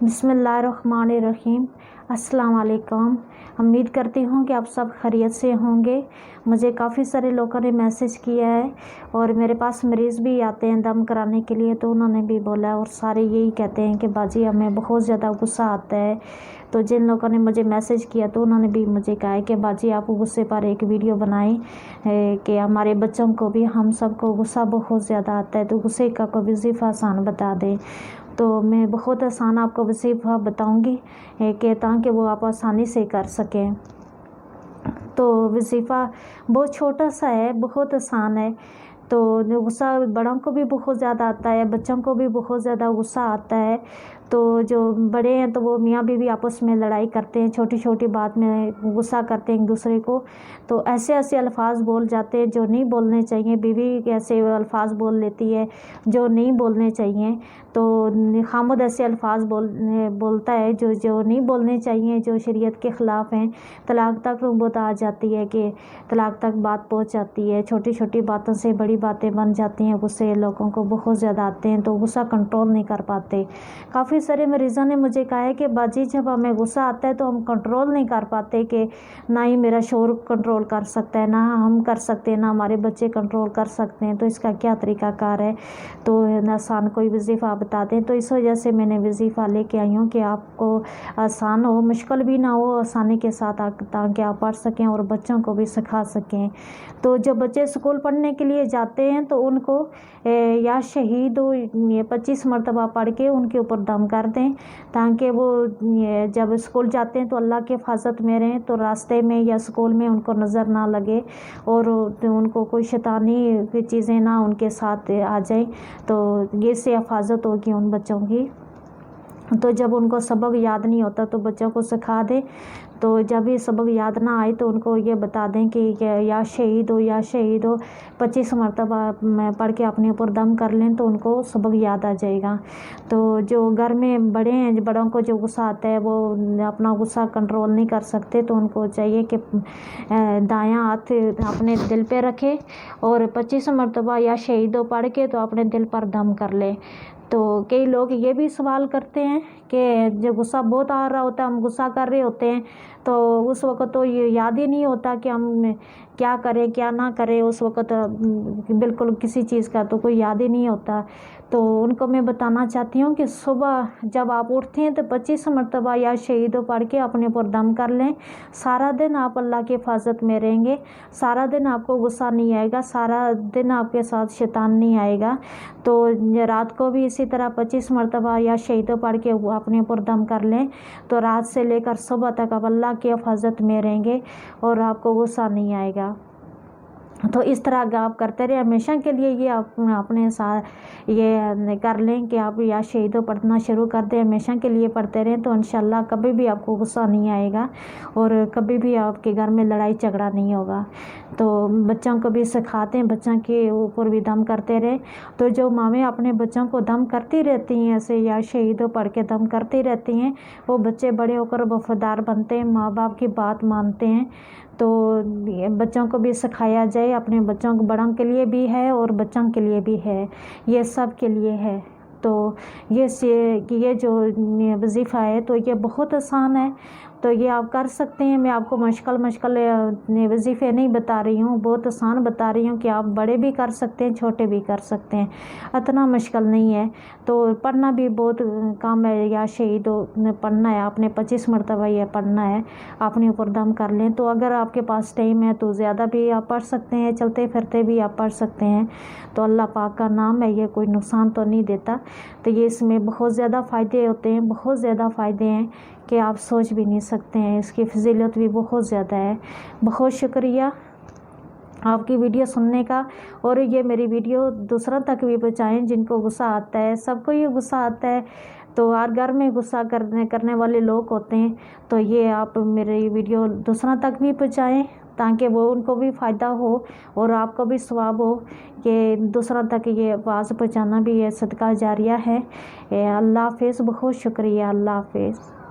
बिस्मिल्लाहिर्रहमानिर्रहीम। अस्सलाम वालेकुम। उम्मीद करती हूँ कि आप सब खैरियत से होंगे। मुझे काफ़ी सारे लोगों ने मैसेज किया है और मेरे पास मरीज़ भी आते हैं दम कराने के लिए, तो उन्होंने भी बोला और सारे यही कहते हैं कि बाजी हमें बहुत ज़्यादा गुस्सा आता है। तो जिन लोगों ने मुझे मैसेज किया तो उन्होंने भी मुझे कहा है कि बाजी आप गुस्से पर एक वीडियो बनाएं कि हमारे बच्चों को भी, हम सबको गुस्सा बहुत ज़्यादा आता है, तो गुस्से का कोई वजीफ़ा आसान बता दें। तो मैं बहुत आसान आपको वजीफ़ा बताऊंगी कि ताकि वो आप आसानी से कर सकें। तो वजीफ़ा बहुत छोटा सा है, बहुत आसान है। तो गुस्सा बड़ों को भी बहुत ज़्यादा आता है, बच्चों को भी बहुत ज़्यादा गुस्सा आता है। तो जो बड़े हैं तो वो मियाँ बीवी आपस में लड़ाई करते हैं, छोटी छोटी बात में गुस्सा करते हैं एक दूसरे को। तो ऐसे ऐसे अल्फाज बोल जाते हैं जो नहीं बोलने चाहिए। बीवी ऐसे अल्फाज बोल लेती है जो नहीं बोलने चाहिए। तो खामुद ऐसे अल्फाज बोलता है जो नहीं बोलने चाहिए, जो शरीयत के ख़िलाफ़ हैं। तलाक तक नौबत आ जाती है कि तलाक तक बात पहुंच जाती है। छोटी छोटी बातों से बड़ी बातें बन जाती हैं। गुस्से लोगों को बहुत ज़्यादा आते हैं तो गुस्सा कंट्रोल नहीं कर पाते। काफ़ी सारे मरीज़ों ने मुझे कहा है कि बाजी जब हमें गुस्सा आता है तो हम कंट्रोल नहीं कर पाते, कि ना ही मेरा शोर कंट्रोल कर सकता है, ना हम कर सकते हैं, ना हमारे बच्चे कंट्रोल कर सकते हैं। तो इसका क्या तरीक़ाकार है? तो आसान कोई वजीफ़ा बता दें। तो इस वजह से मैंने वजीफ़ा लेके आई हूँ कि आपको आसान हो, मुश्किल भी ना हो, आसानी के साथ ताकि आप पढ़ सकें और बच्चों को भी सिखा सकें। तो जब बच्चे स्कूल पढ़ने के लिए जाते हैं तो उनको या शहीद हो 25 मरतबा पढ़ के उनके ऊपर दम कर दें, ताकि वो जब स्कूल जाते हैं तो अल्लाह की हिफाजत में रहें। तो रास्ते में या स्कूल में उनको नज़र ना लगे और उनको कोई शैतानी चीज़ें ना उनके साथ आ जाएं। तो ये से हिफाजत होगी उन बच्चों की। तो जब उनको सबक याद नहीं होता तो बच्चों को सिखा दें। तो जब भी सबक याद ना आए तो उनको ये बता दें कि या शहीद हो, या शहीद हो 25 मरतबा पढ़ के अपने ऊपर दम कर लें, तो उनको सबक याद आ जाएगा। तो जो घर में बड़े हैं, बड़ों को जो गुस्सा आता है वो अपना गुस्सा कंट्रोल नहीं कर सकते, तो उनको चाहिए कि दायां हाथ अपने दिल पे रखें और 25 मरतबा या शहीद हो पढ़ के तो अपने दिल पर दम कर ले। तो कई लोग ये भी सवाल करते हैं कि जब गुस्सा बहुत आ रहा होता है, हम गुस्सा कर रहे होते हैं, तो उस वक़्त तो ये याद ही नहीं होता कि हम क्या करें क्या ना करें। उस वक़्त बिल्कुल किसी चीज़ का तो कोई याद ही नहीं होता। तो उनको मैं बताना चाहती हूँ कि सुबह जब आप उठते हैं तो 25 मरतबा या शहीद पढ़ के अपने ऊपर दम कर लें। सारा दिन आप अल्लाह की हिफाजत में रहेंगे, सारा दिन आपको गुस्सा नहीं आएगा, सारा दिन आपके साथ शैतान नहीं आएगा। तो रात को भी इसी तरह 25 मरतबा या शहीद पढ़ के अपने ऊपर दम कर लें। तो रात से लेकर सुबह तक आप अल्लाह की हिफाजत में रहेंगे और आपको गुस्सा नहीं आएगा। तो इस तरह आप करते रहे हमेशा के लिए। ये आप अपने साथ ये कर लें कि आप या शहीद पढ़ना शुरू कर दें, हमेशा के लिए पढ़ते रहें, तो इंशाल्लाह कभी भी आपको गुस्सा नहीं आएगा और कभी भी आपके घर में लड़ाई झगड़ा नहीं होगा। तो बच्चों को भी सिखाते हैं, बच्चों के ऊपर भी दम करते रहें। तो जो मावें अपने बच्चों को दम करती रहती हैं ऐसे या शहीद पढ़ के दम करती रहती हैं, वो बच्चे बड़े होकर वफादार बनते हैं, माँ बाप की बात मानते हैं। तो बच्चों को भी सिखाया जाए, अपने बच्चों को, बड़ों के लिए भी है और बच्चों के लिए भी है, ये सब के लिए है। तो ये जो वजीफ़ा है तो ये बहुत आसान है, तो ये आप कर सकते हैं। मैं आपको मुश्किल वजीफ़े नहीं बता रही हूँ, बहुत आसान बता रही हूँ कि आप बड़े भी कर सकते हैं, छोटे भी कर सकते हैं, इतना मुश्किल नहीं है। तो पढ़ना भी बहुत काम है। या शहीद पढ़ना है आपने 25 मरतबा ये पढ़ना है, अपने ऊपर दम कर लें। तो अगर आपके पास टाइम है तो ज़्यादा भी आप पढ़ सकते हैं, चलते फिरते भी आप पढ़ सकते हैं। तो अल्लाह पाक का नाम है, ये कोई नुकसान तो नहीं देता। तो ये इसमें बहुत ज़्यादा फ़ायदे होते हैं, बहुत ज़्यादा फ़ायदे हैं कि आप सोच भी नहीं सकते हैं। इसकी फजीलत भी बहुत ज़्यादा है। बहुत शुक्रिया आपकी वीडियो सुनने का, और ये मेरी वीडियो दूसरों तक भी पहुँचाएँ जिनको गुस्सा आता है। सबको ये गुस्सा आता है, तो हर घर में गुस्सा करने वाले लोग होते हैं। तो ये आप मेरी वीडियो दूसरों तक भी पहुँचाएँ ताकि वो उनको भी फ़ायदा हो और आपको भी सवाब हो कि दूसरों तक ये आवाज़ पहुँचाना भी ये सदका जारिया है। अल्लाह हाफ़िज़। बहुत शुक्रिया। अल्लाह हाफ़िज़।